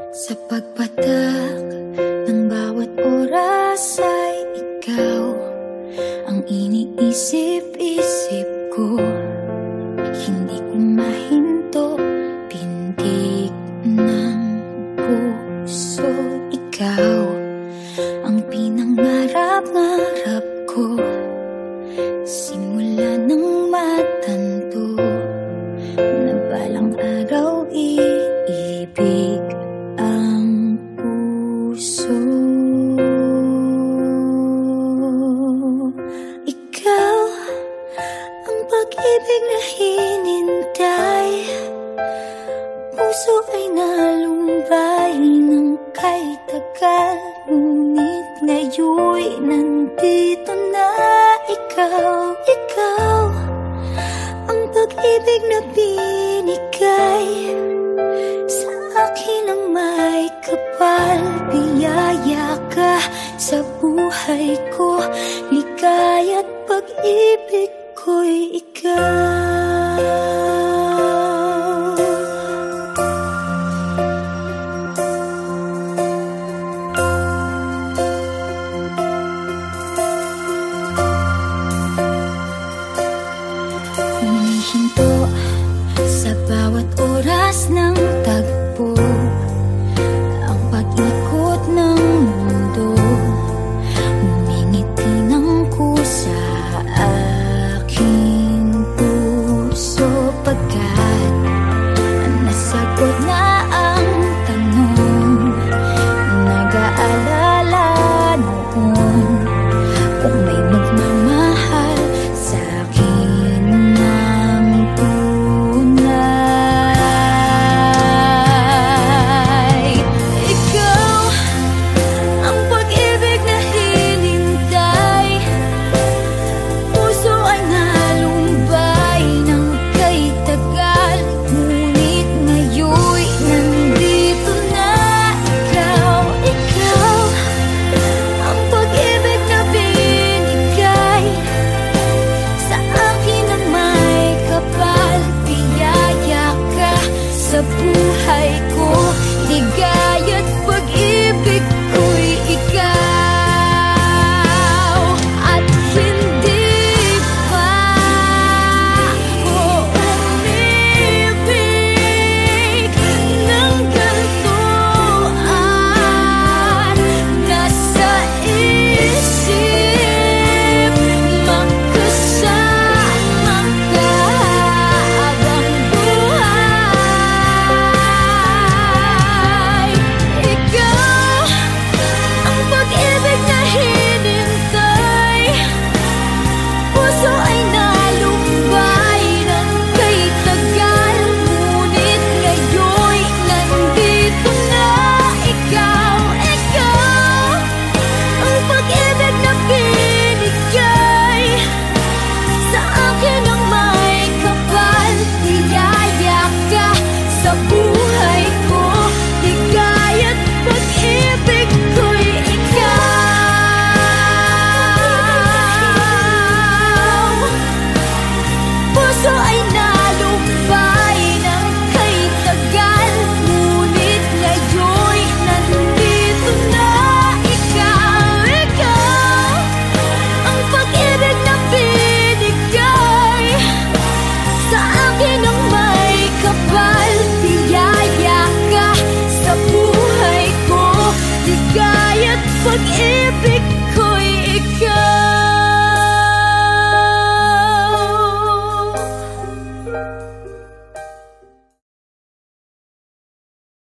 Sa pagpatak ng bawat oras ay ikaw ang iniisip-isip ko. Hindi ko mahinto, pintig ng puso. Ikaw ang pinangarap-ngarap ko, simula ng matanto na balang araw iibig ang puso. Ikaw ang pag-ibig na hinintay, puso ay nalumbay ng kay tagal, ngunit ngayon'y nandito na ikaw. Ikaw ang pag-ibig na binigay sa akin ang may kapal. Biyaya ka sa buhay ko, ligaya't pag-ibig ko'y ikaw. Humihinto sa bawat oras ng tagpo, ang pag-ikot ng mundo, ngumingiti ng kusa aking puso. Pagkat nasagot na ang tanong, nag-aalala noon kung may magmamahal sa'kin ng tunay. Ikaw ang pag-ibig na hinintay, puso ay nalumbay ng kay tagal, ngunit ngayon'y nandito na ikaw. Ikaw ang pag-ibig na binigay sa akin ang may kapal. Biyaya ka sa buhay